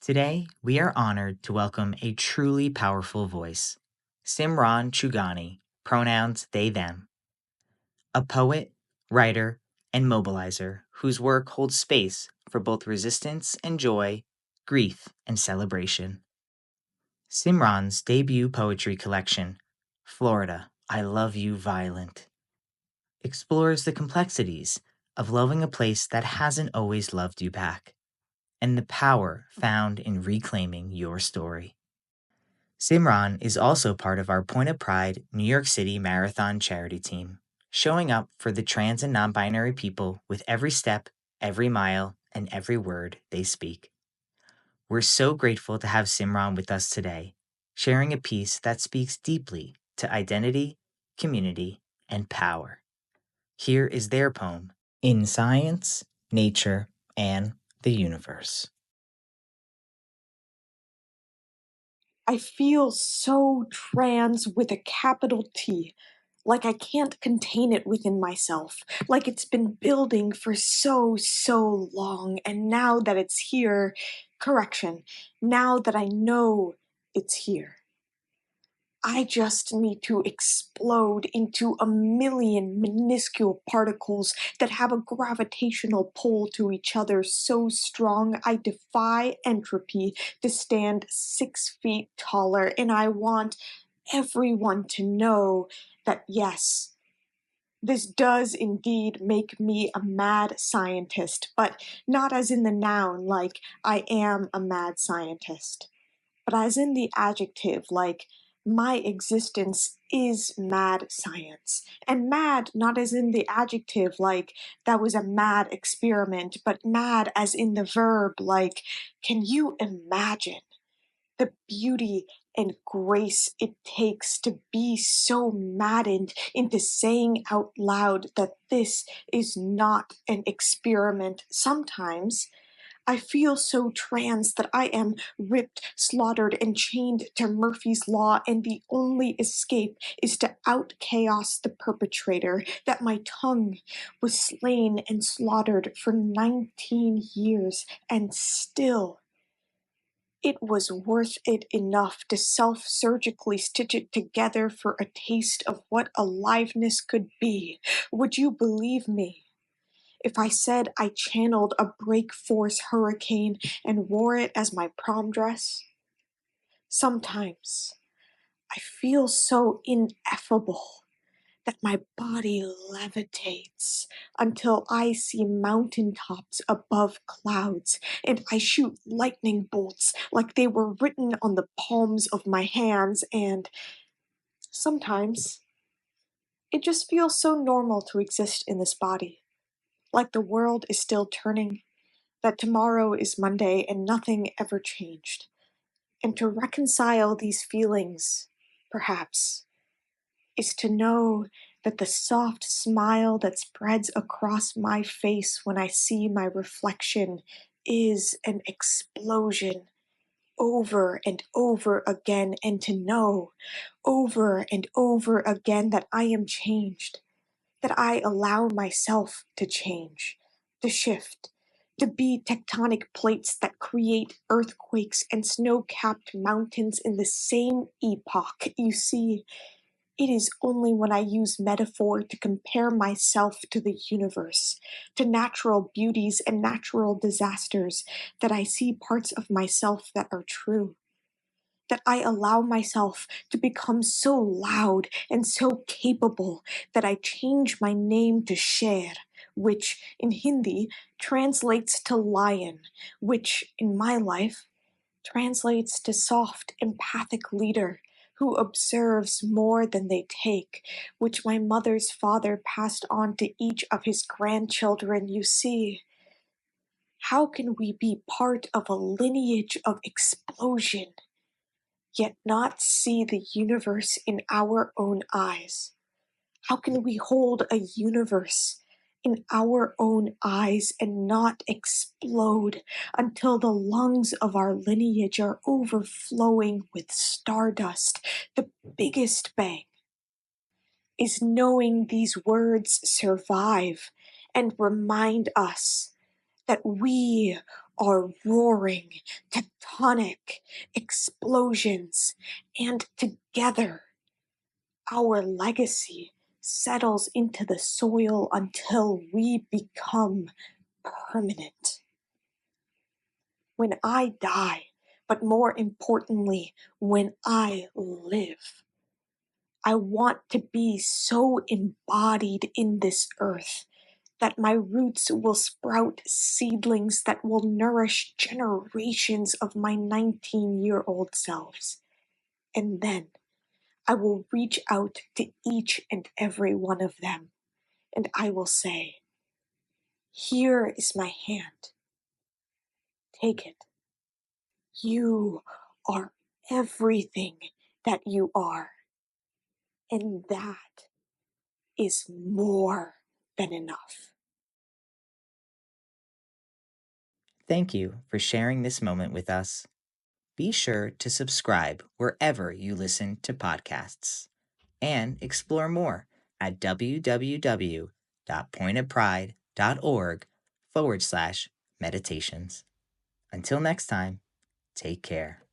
Today, we are honored to welcome a truly powerful voice, Simran Chugani, pronouns they, them, a poet, writer, and mobilizer whose work holds space for both resistance and joy, grief and celebration. Simran's debut poetry collection, Florida, I Love You Violent, explores the complexities of loving a place that hasn't always loved you back and the power found in reclaiming your story. Simran is also part of our Point of Pride New York City Marathon charity team, showing up for the trans and non binary people with every step, every mile, and every word they speak. We're so grateful to have Simran with us today, sharing a piece that speaks deeply to identity, community, and power. Here is their poem, In Science, Nature, and the Universe. I feel so trans with a capital T, like I can't contain it within myself, like it's been building for so long, and now that it's here, correction, now that I know it's here, I just need to explode into a million minuscule particles that have a gravitational pull to each other so strong I defy entropy to stand 6 feet taller, and I want everyone to know that yes, this does indeed make me a mad scientist, but not as in the noun, like I am a mad scientist, but as in the adjective, like my existence is mad science. And mad not as in the adjective, like that was a mad experiment, but mad as in the verb, like can you imagine the beauty and grace it takes to be so maddened into saying out loud that this is not an experiment sometimes? I feel so trans that I am ripped, slaughtered, and chained to Murphy's Law, and the only escape is to out chaos the perpetrator, that my tongue was slain and slaughtered for 19 years, and still it was worth it enough to self-surgically stitch it together for a taste of what aliveness could be. Would you believe me if I said I channeled a break force hurricane and wore it as my prom dress? Sometimes I feel so ineffable that my body levitates until I see mountaintops above clouds, and I shoot lightning bolts like they were written on the palms of my hands, and sometimes it just feels so normal to exist in this body, like the world is still turning, that tomorrow is Monday and nothing ever changed. And to reconcile these feelings, perhaps, is to know that the soft smile that spreads across my face when I see my reflection is an explosion over and over again, and to know over and over again that I am changed, that I allow myself to change, to shift, to be tectonic plates that create earthquakes and snow-capped mountains in the same epoch. You see, it is only when I use metaphor to compare myself to the universe, to natural beauties and natural disasters, that I see parts of myself that are true, that I allow myself to become so loud and so capable that I change my name to Sher, which in Hindi translates to lion, which in my life translates to soft, empathic leader who observes more than they take, which my mother's father passed on to each of his grandchildren. You see, how can we be part of a lineage of explosion, yet not see the universe in our own eyes? How can we hold a universe in our own eyes and not explode until the lungs of our lineage are overflowing with stardust? The biggest bang is knowing these words survive and remind us that we are roaring, tectonic explosions, and together our legacy settles into the soil until we become permanent. When I die, but more importantly, when I live, I want to be so embodied in this earth that my roots will sprout seedlings that will nourish generations of my 19-year-old selves. And then I will reach out to each and every one of them, and I will say, here is my hand. Take it. You are everything that you are, and that is more than enough. Thank you for sharing this moment with us. Be sure to subscribe wherever you listen to podcasts and explore more at www.pointofpride.org/meditations. Until next time, take care.